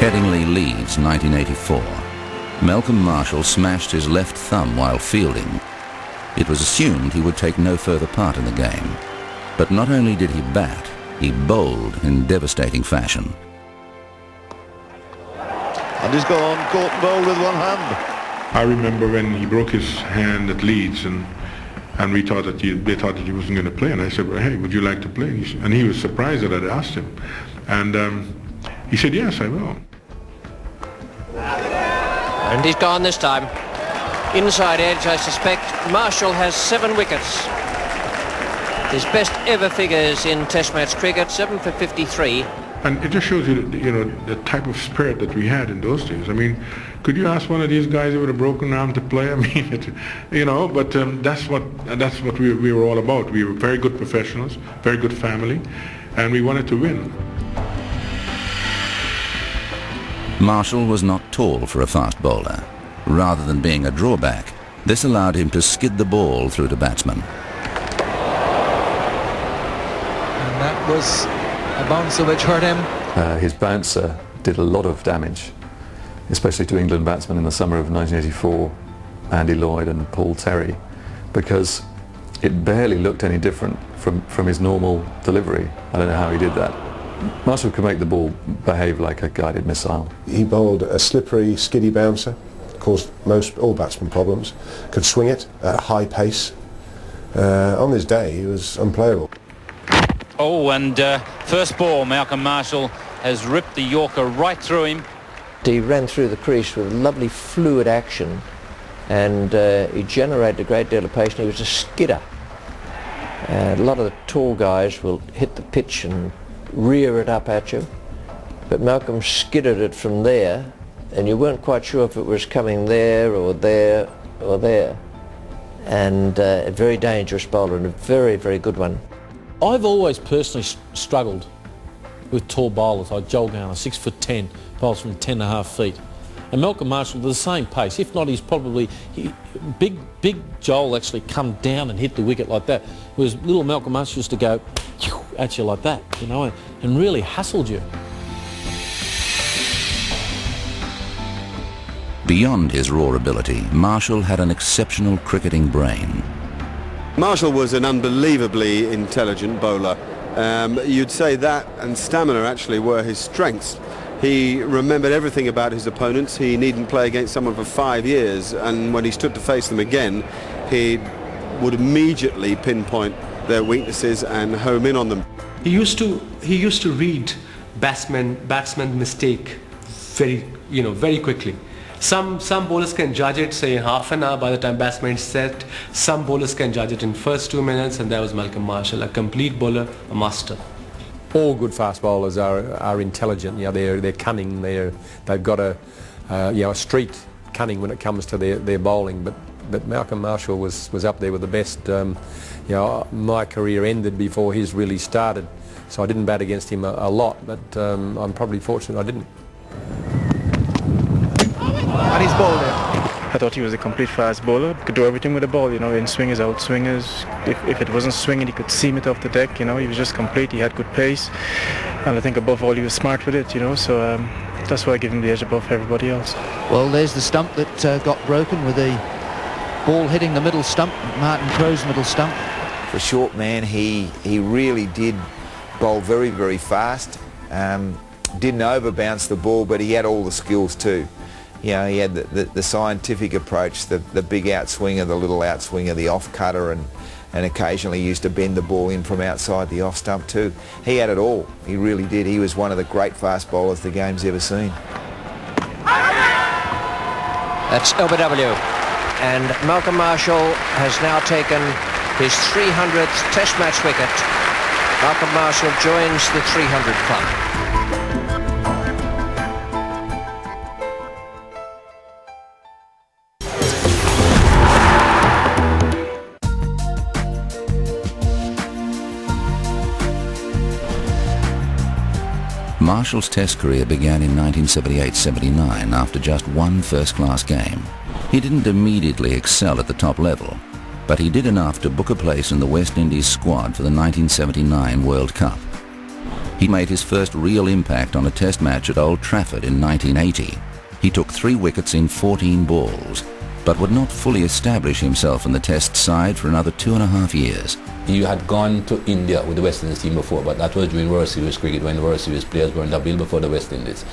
Headingley, Leeds, 1984. Malcolm Marshall smashed his left thumb while fielding. It was assumed he would take no further part in the game. But not only did he bat, he bowled in devastating fashion. And he's gone, caught and bowled with one hand. I remember when he broke his hand at Leeds, and they thought that he wasn't going to play, and I said, well, hey, would you like to play? And he was surprised that I'd asked him. And he said, yes, I will. And he's gone this time. Inside edge, I suspect. Marshall has 7 wickets. His best ever figures in Test match cricket, 7 for 53. And it just shows you, the type of spirit that we had in those days. I mean, could you ask one of these guys with a broken arm to play? I mean, but that's what we were all about. We were very good professionals, very good family, and we wanted to win. Marshall was not tall for a fast bowler. Rather than being a drawback, this allowed him to skid the ball through to batsmen. And that was a bouncer which hurt him. His bouncer did a lot of damage, especially to England batsmen in the summer of 1984, Andy Lloyd and Paul Terry, because it barely looked any different from his normal delivery. I don't know how he did that. Marshall could make the ball behave like a guided missile. He bowled a slippery, skiddy bouncer, caused all batsmen problems, could swing it at a high pace. On this day, he was unplayable. Oh, and first ball, Malcolm Marshall has ripped the Yorker right through him. He ran through the crease with lovely fluid action, and he generated a great deal of pace, and he was a skidder. A lot of the tall guys will hit the pitch and rear it up at you, but Malcolm skidded it from there, and you weren't quite sure if it was coming there or there or there. And a very dangerous bowler, and a very, very good one. I've always personally struggled with tall bowlers like Joel Garner, 6'10", bowls from 10.5 feet. And Malcolm Marshall at the same pace. If not, he's probably... Big Joel actually come down and hit the wicket like that. Whereas little Malcolm Marshall used to go at you like that, and really hustled you. Beyond his raw ability, Marshall had an exceptional cricketing brain. Marshall was an unbelievably intelligent bowler. You'd say that and stamina actually were his strengths. He remembered everything about his opponents. He needn't play against someone for 5 years, and when he stood to face them again, he would immediately pinpoint their weaknesses and home in on them. He used to read batsman mistake very quickly. Some bowlers can judge it, say, in half an hour by the time batsman is set. Some bowlers can judge it in first 2 minutes, and that was Malcolm Marshall, a complete bowler, a master. All good fast bowlers are intelligent. They're cunning. They've got a street cunning when it comes to their bowling. But Malcolm Marshall was up there with the best. My career ended before his really started, so I didn't bat against him a lot. But I'm probably fortunate I didn't. And he's bowled it. I thought he was a complete fast bowler. Could do everything with the ball, in swingers, out swingers. If it wasn't swinging, he could seam it off the deck, He was just complete. He had good pace. And I think above all, he was smart with it, So that's why I give him the edge above everybody else. Well, there's the stump that got broken with the ball hitting the middle stump, Martin Crowe's middle stump. For a short man, he really did bowl very, very fast. Didn't overbounce the ball, but he had all the skills too. He had the scientific approach, the big outswinger, the little outswinger, the off cutter, and occasionally used to bend the ball in from outside the off stump too. He had it all. He really did. He was one of the great fast bowlers the game's ever seen. That's LBW. And Malcolm Marshall has now taken his 300th Test match wicket. Malcolm Marshall joins the 300 club. Marshall's Test career began in 1978-79 after just one first-class game. He didn't immediately excel at the top level, but he did enough to book a place in the West Indies squad for the 1979 World Cup. He made his first real impact on a test match at Old Trafford in 1980. He took 3 wickets in 14 balls, but would not fully establish himself in the test side for another 2.5 years. He had gone to India with the West Indies team before, but that was during World Series cricket when World Series players were in the bill before the West Indies.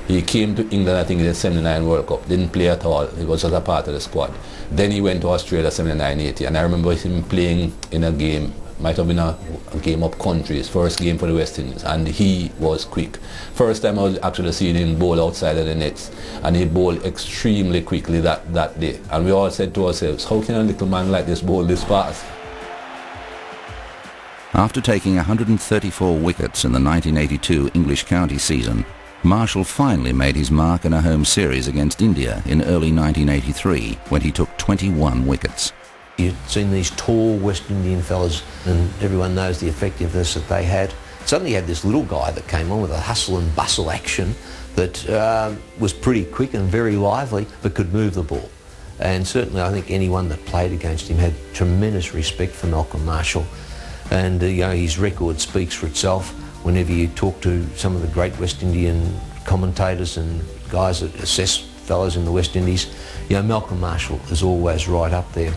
He came to England, I think, in the 79 World Cup, didn't play at all, he was just a part of the squad. Then he went to Australia 79-80, and I remember him playing in a game, might have been a game up country, his first game for the West Indies, and he was quick. First time I was actually seeing him bowl outside of the nets, and he bowled extremely quickly that day. And we all said to ourselves, how can a little man like this bowl this fast? After taking 134 wickets in the 1982 English county season, Marshall finally made his mark in a home series against India in early 1983 when he took 21 wickets. You've seen these tall West Indian fellas, and everyone knows the effectiveness that they had. Suddenly you had this little guy that came on with a hustle and bustle action that was pretty quick and very lively, but could move the ball. And certainly I think anyone that played against him had tremendous respect for Malcolm Marshall. And you know, his record speaks for itself. Whenever you talk to some of the great West Indian commentators and guys that assess fellows in the West Indies, you know, Malcolm Marshall is always right up there.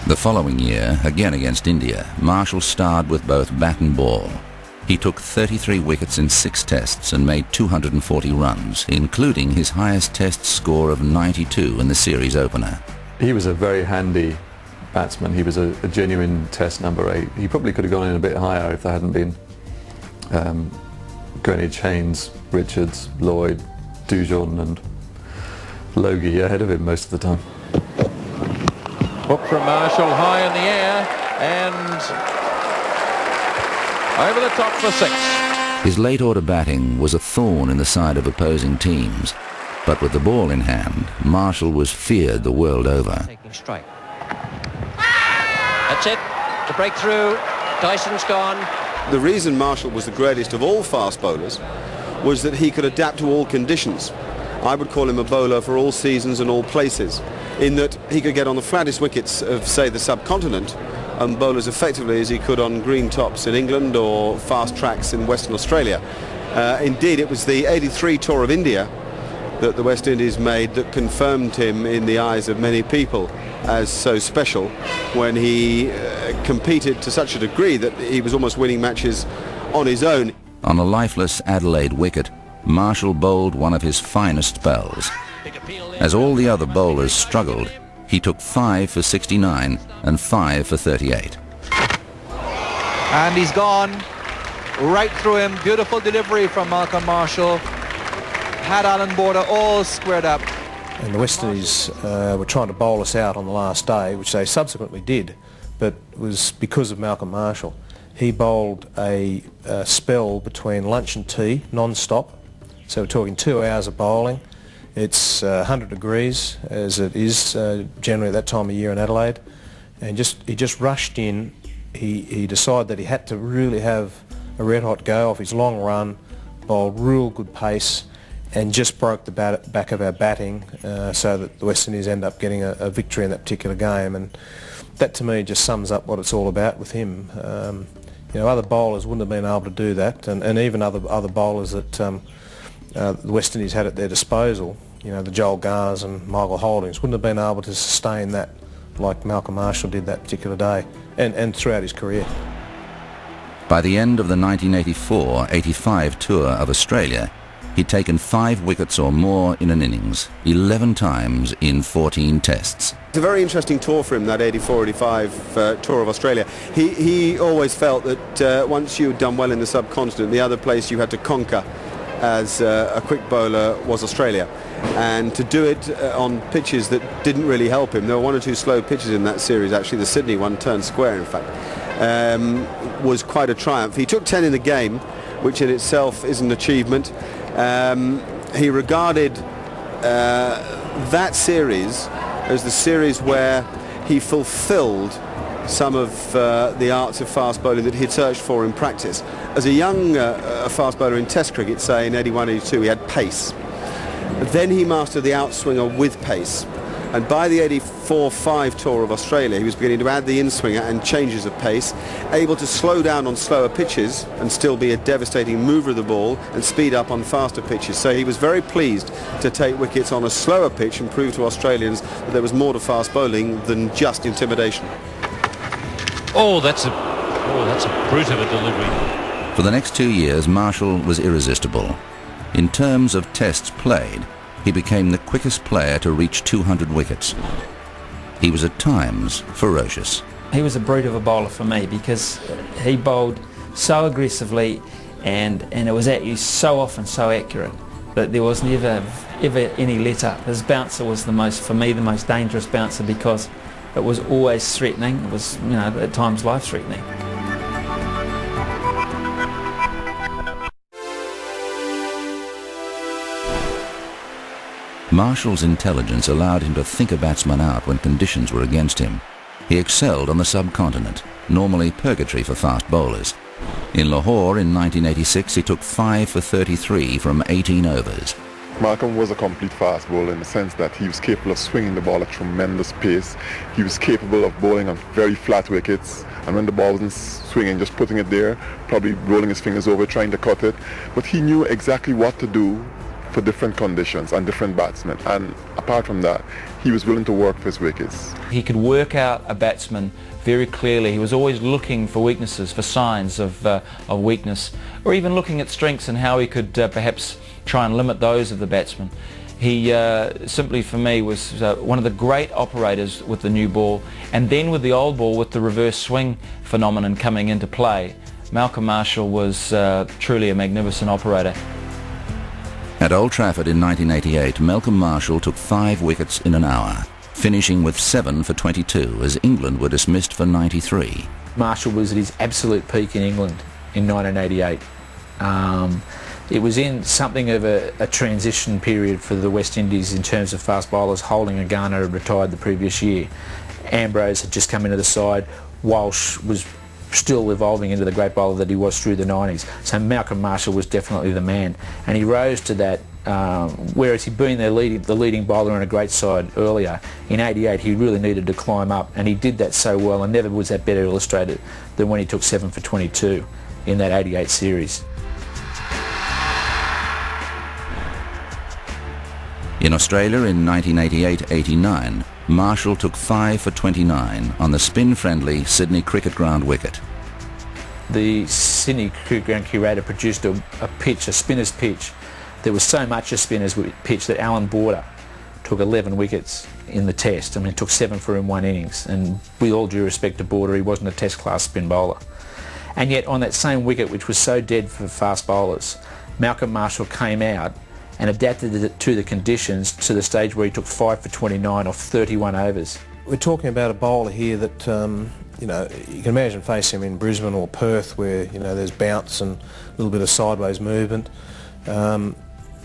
The following year, again against India, Marshall starred with both bat and ball. He took 33 wickets in 6 tests and made 240 runs, including his highest test score of 92 in the series opener. He was a very handy batsman. He was a genuine test number 8. He probably could have gone in a bit higher if there hadn't been Greenwich, Haynes, Richards, Lloyd, Dujon and Logie ahead of him most of the time. Hook from Marshall high in the air and over the top for 6. His late order batting was a thorn in the side of opposing teams, but with the ball in hand, Marshall was feared the world over. Taking strike. That's it. The breakthrough. Dyson's gone. The reason Marshall was the greatest of all fast bowlers was that he could adapt to all conditions. I would call him a bowler for all seasons and all places, in that he could get on the flattest wickets of, say, the subcontinent and bowl as effectively as he could on green tops in England or fast tracks in Western Australia. Indeed, it was the 83 tour of India that the West Indies made that confirmed him in the eyes of many people as so special, when he competed to such a degree that he was almost winning matches on his own. On a lifeless Adelaide wicket, Marshall bowled one of his finest spells. As all the other bowlers struggled, he took 5 for 69 and 5 for 38. And he's gone right through him. Beautiful delivery from Malcolm Marshall. Had Alan Border all squared up. And the West Indies were trying to bowl us out on the last day, which they subsequently did, but it was because of Malcolm Marshall. He bowled a spell between lunch and tea, non-stop. So we're talking 2 hours of bowling. It's 100 degrees, as it is generally at that time of year in Adelaide. And he just rushed in. He decided that he had to really have a red-hot go off his long run, bowled real good pace, and just broke the back of our batting so that the West Indies end up getting a victory in that particular game. And that to me just sums up what it's all about with him. You know, other bowlers wouldn't have been able to do that, and even other bowlers that the West Indies had at their disposal, you know, the Joel Garners and Michael Holdings, wouldn't have been able to sustain that like Malcolm Marshall did that particular day and throughout his career. By the end of the 1984-85 tour of Australia, he'd taken 5 wickets or more in an innings, 11 times in 14 tests. It's a very interesting tour for him, that 84-85 tour of Australia. He always felt that once you'd done well in the subcontinent, the other place you had to conquer as a quick bowler was Australia. And to do it on pitches that didn't really help him, there were 1 or 2 slow pitches in that series, actually the Sydney one turned square in fact, was quite a triumph. He took 10 in the game, which in itself is an achievement. He regarded that series as the series where he fulfilled some of the arts of fast bowling that he'd searched for in practice. As a young fast bowler in Test cricket, say in 81-82, he had pace. Then he mastered the outswinger with pace. And by the 84 4-5 tour of Australia, he was beginning to add the in-swinger and changes of pace, able to slow down on slower pitches and still be a devastating mover of the ball and speed up on faster pitches. So he was very pleased to take wickets on a slower pitch and prove to Australians that there was more to fast bowling than just intimidation. Oh, that's a brute of a delivery. For the next 2 years, Marshall was irresistible. In terms of tests played, he became the quickest player to reach 200 wickets. He was at times ferocious. He was a brute of a bowler for me because he bowled so aggressively and it was at you so often so accurate that there was never ever any let up. His bouncer was for me the most dangerous bouncer because it was always threatening. It was, you know, at times life-threatening. Marshall's intelligence allowed him to think a batsman out when conditions were against him. He excelled on the subcontinent, normally purgatory for fast bowlers. In Lahore in 1986, he took 5 for 33 from 18 overs. Malcolm was a complete fast bowler in the sense that he was capable of swinging the ball at tremendous pace. He was capable of bowling on very flat wickets, and when the ball wasn't swinging, just putting it there, probably rolling his fingers over, trying to cut it. But he knew exactly what to do for different conditions and different batsmen, and apart from that, he was willing to work for his wickets. He could work out a batsman very clearly. He was always looking for weaknesses, for signs of weakness, or even looking at strengths and how he could perhaps try and limit those of the batsman. He simply, for me, was one of the great operators with the new ball, and then with the old ball, with the reverse swing phenomenon coming into play. Malcolm Marshall was truly a magnificent operator. At Old Trafford in 1988, Malcolm Marshall took 5 wickets in an hour, finishing with 7 for 22 as England were dismissed for 93. Marshall was at his absolute peak in England in 1988. It was in something of a transition period for the West Indies in terms of fast bowlers. Holding and Garner had retired the previous year. Ambrose had just come into the side. Walsh was still evolving into the great bowler that he was through the 90s. So Malcolm Marshall was definitely the man, and he rose to that, whereas he'd been the leading bowler in a great side earlier. In 88 he really needed to climb up, and he did that so well, and never was that better illustrated than when he took 7 for 22 in that 88 series. In Australia in 1988-89, Marshall took 5 for 29 on the spin-friendly Sydney Cricket Ground wicket. The Sydney Cricket Ground curator produced a pitch, a spinner's pitch. There was so much a spinner's pitch that Alan Border took 11 wickets in the test. I mean, it took 7 for him one innings, and with all due respect to Border, he wasn't a test-class spin bowler. And yet on that same wicket, which was so dead for fast bowlers, Malcolm Marshall came out and adapted it to the conditions to the stage where he took 5 for 29 off 31 overs. We're talking about a bowler here that, you know, you can imagine facing him in Brisbane or Perth where, you know, there's bounce and a little bit of sideways movement.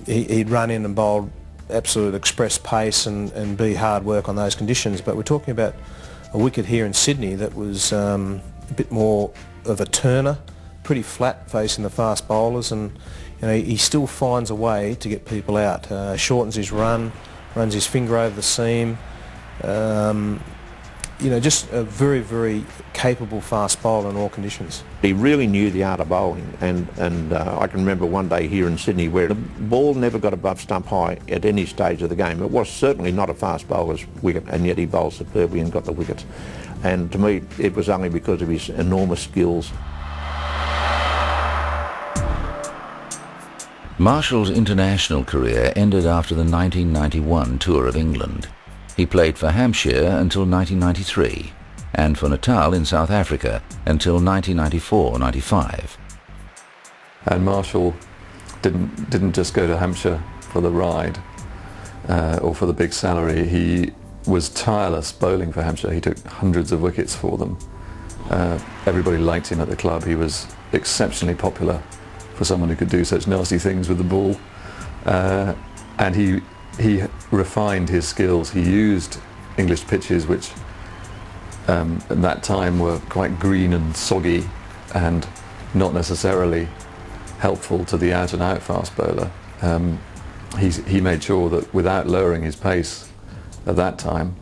He'd run in and bowl absolute express pace and be hard work on those conditions, but we're talking about a wicket here in Sydney that was a bit more of a turner, pretty flat facing the fast bowlers, and you know, he still finds a way to get people out. Shortens his run, runs his finger over the seam. You know, just a very, very capable fast bowler in all conditions. He really knew the art of bowling, and I can remember one day here in Sydney where the ball never got above stump high at any stage of the game. It was certainly not a fast bowler's wicket, and yet he bowled superbly and got the wickets. And to me, it was only because of his enormous skills. Marshall's international career ended after the 1991 tour of England. He played for Hampshire until 1993 and for Natal in South Africa until 1994-95. And Marshall didn't just go to Hampshire for the ride or for the big salary. He was tireless bowling for Hampshire. He took hundreds of wickets for them. Everybody liked him at the club. He was exceptionally popular for someone who could do such nasty things with the ball, and he refined his skills. He used English pitches which at that time were quite green and soggy and not necessarily helpful to the out and out fast bowler. He made sure that without lowering his pace at that time,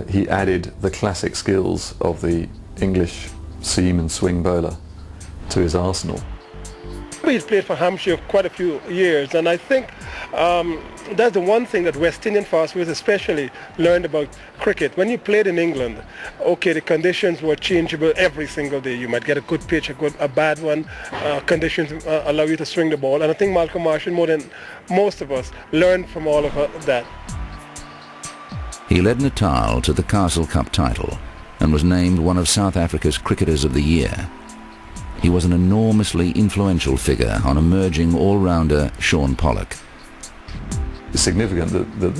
he added the classic skills of the English seam and swing bowler to his arsenal. He's played for Hampshire quite a few years, and I think that's the one thing that West Indian fast bowlers especially learned about cricket. When you played in England, okay, the conditions were changeable every single day. You might get a good pitch, a bad one. Conditions allow you to swing the ball, and I think Malcolm Marshall, more than most of us, learned from all of that. He led Natal to the Castle Cup title and was named one of South Africa's Cricketers of the Year. He was an enormously influential figure on emerging all-rounder Sean Pollock. It's significant that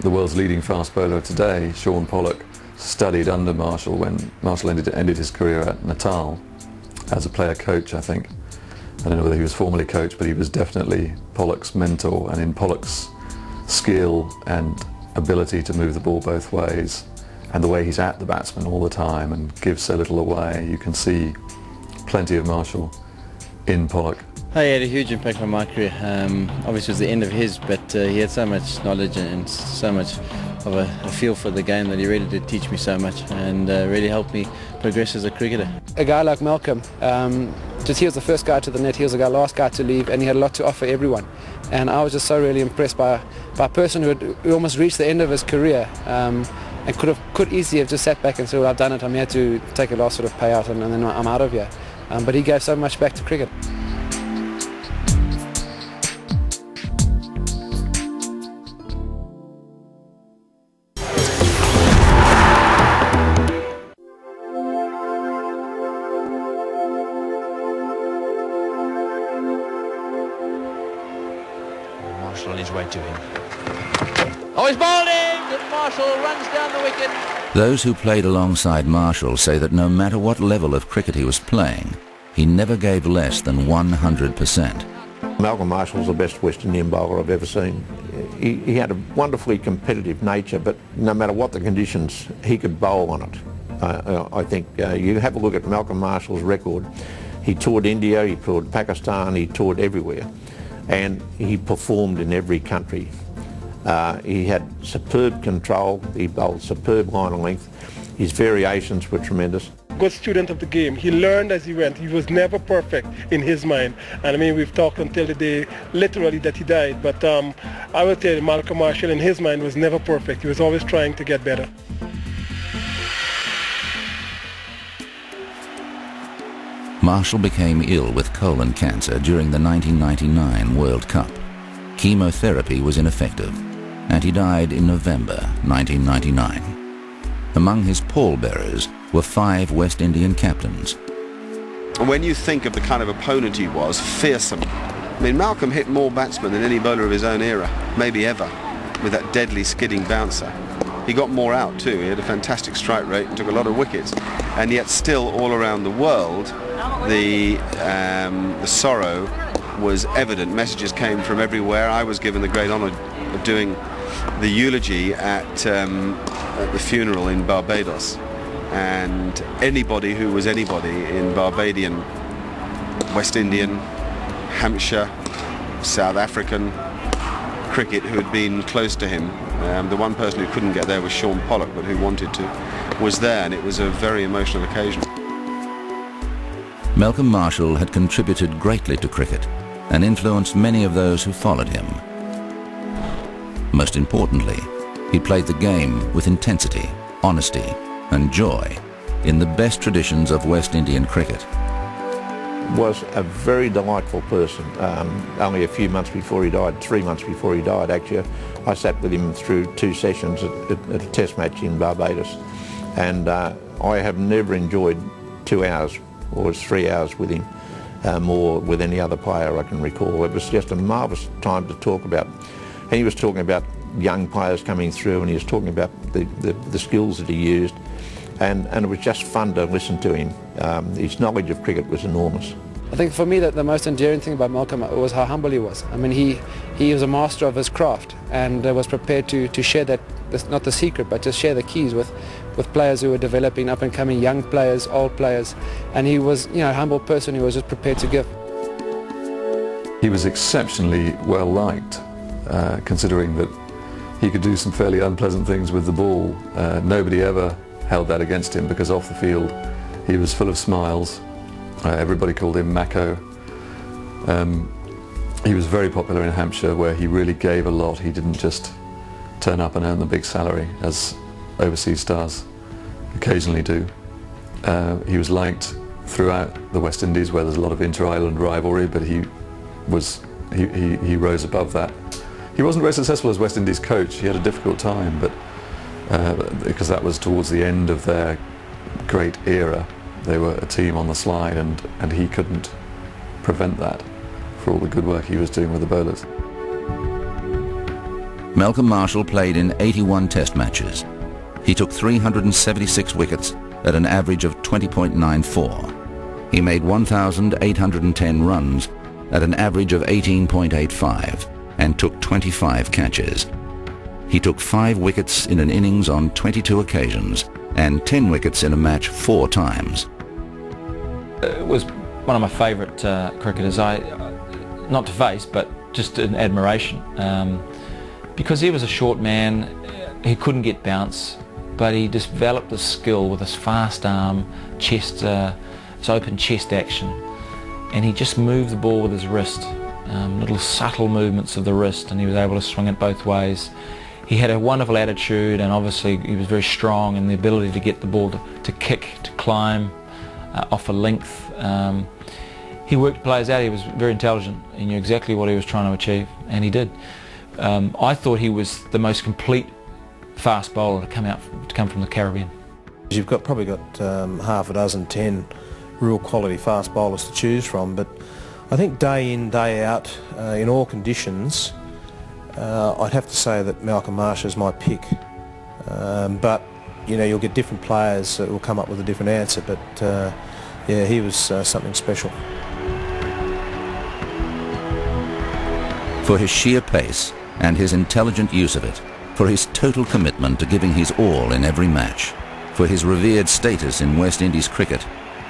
the world's leading fast bowler today, Sean Pollock, studied under Marshall when Marshall ended his career at Natal as a player coach, I think. I don't know whether he was formally coach, but he was definitely Pollock's mentor, and in Pollock's skill and ability to move the ball both ways and the way he's at the batsman all the time and gives so little away, you can see plenty of Marshall in Pollock. He had a huge impact on my career. Obviously it was the end of his, but he had so much knowledge and so much of a feel for the game that he really did teach me so much and really helped me progress as a cricketer. A guy like Malcolm, he was the first guy to the net, he was the last guy to leave, and he had a lot to offer everyone. And I was just so really impressed by a person who almost reached the end of his career and could easily have just sat back and said, well, I've done it, I'm here to take a last sort of payout and then I'm out of here. But he gave so much back to cricket. Marshall on his way to him. Oh, he's bowled in, and Marshall runs down the wicket. Those who played alongside Marshall say that no matter what level of cricket he was playing, he never gave less than 100%. Malcolm Marshall's the best West Indian bowler I've ever seen. He had a wonderfully competitive nature, but no matter what the conditions, he could bowl on it. I think you have a look at Malcolm Marshall's record. He toured India, he toured Pakistan, he toured everywhere, and he performed in every country. He had superb control, he bowled superb line and length, his variations were tremendous. Good student of the game. He learned as he went. He was never perfect in his mind. And I mean, we've talked until the day literally that he died, but I would tell you Malcolm Marshall in his mind was never perfect. He was always trying to get better. Marshall became ill with colon cancer during the 1999 World Cup. Chemotherapy was ineffective, and he died in November 1999. Among his pallbearers were 5 West Indian captains. When you think of the kind of opponent he was, fearsome. I mean, Malcolm hit more batsmen than any bowler of his own era, maybe ever, with that deadly skidding bouncer. He got more out too. He had a fantastic strike rate and took a lot of wickets. And yet still all around the world, the sorrow was evident. Messages came from everywhere. I was given the great honour of doing the eulogy at the funeral in Barbados. And anybody who was anybody in Barbadian, West Indian, Hampshire, South African cricket who had been close to him, the one person who couldn't get there was Sean Pollock, but who wanted to, was there, and it was a very emotional occasion. Malcolm Marshall had contributed greatly to cricket and influenced many of those who followed him. Most importantly, he played the game with intensity, honesty and joy in the best traditions of West Indian cricket. Was a very delightful person. Only a few months before he died, 3 months before he died actually, I sat with him through 2 sessions at a test match in Barbados, and I have never enjoyed 2 hours or 3 hours with him more with any other player I can recall. It was just a marvellous time to talk about, and he was talking about young players coming through, and he was talking about the skills that he used, and it was just fun to listen to him. His knowledge of cricket was enormous. I think for me that the most endearing thing about Malcolm was how humble he was. I mean, he was a master of his craft and was prepared to share that, not the secret, but just share the keys with players who were developing, up and coming young players, old players, and he was, a humble person who was just prepared to give. He was exceptionally well liked, considering that he could do some fairly unpleasant things with the ball. Nobody ever held that against him because off the field he was full of smiles. Everybody called him Maco. He was very popular in Hampshire, where he really gave a lot. He didn't just turn up and earn the big salary as overseas stars occasionally do. He was liked throughout the West Indies, where there's a lot of inter-island rivalry, but he rose above that. He wasn't very successful as West Indies coach. He had a difficult time, but because that was towards the end of their great era. They were a team on the slide, and he couldn't prevent that for all the good work he was doing with the bowlers. Malcolm Marshall played in 81 test matches. He took 376 wickets at an average of 20.94. He made 1,810 runs at an average of 18.85 and took 25 catches. He took 5 wickets in an innings on 22 occasions and 10 wickets in a match 4 times. It was one of my favourite cricketers, not to face, but just in admiration. Because he was a short man, he couldn't get bounce, but he developed a skill with his fast arm, chest, his open chest action, and he just moved the ball with his wrist, little subtle movements of the wrist, and he was able to swing it both ways. He had a wonderful attitude, and obviously he was very strong in the ability to get the ball to kick, to climb, off a length. He worked players out. He was very intelligent. He knew exactly what he was trying to achieve, and he did. I thought he was the most complete fast bowler to come from the Caribbean. You've probably got half a dozen, 10 real quality fast bowlers to choose from, but I think day in, day out, in all conditions, I'd have to say that Malcolm Marshall is my pick. But you know, you'll get different players that will come up with a different answer, but yeah, he was something special. For his sheer pace and his intelligent use of it, for his total commitment to giving his all in every match, for his revered status in West Indies cricket,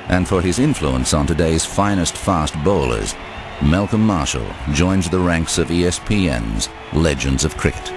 and for his influence on today's finest fast bowlers, Malcolm Marshall joins the ranks of ESPN's Legends of Cricket.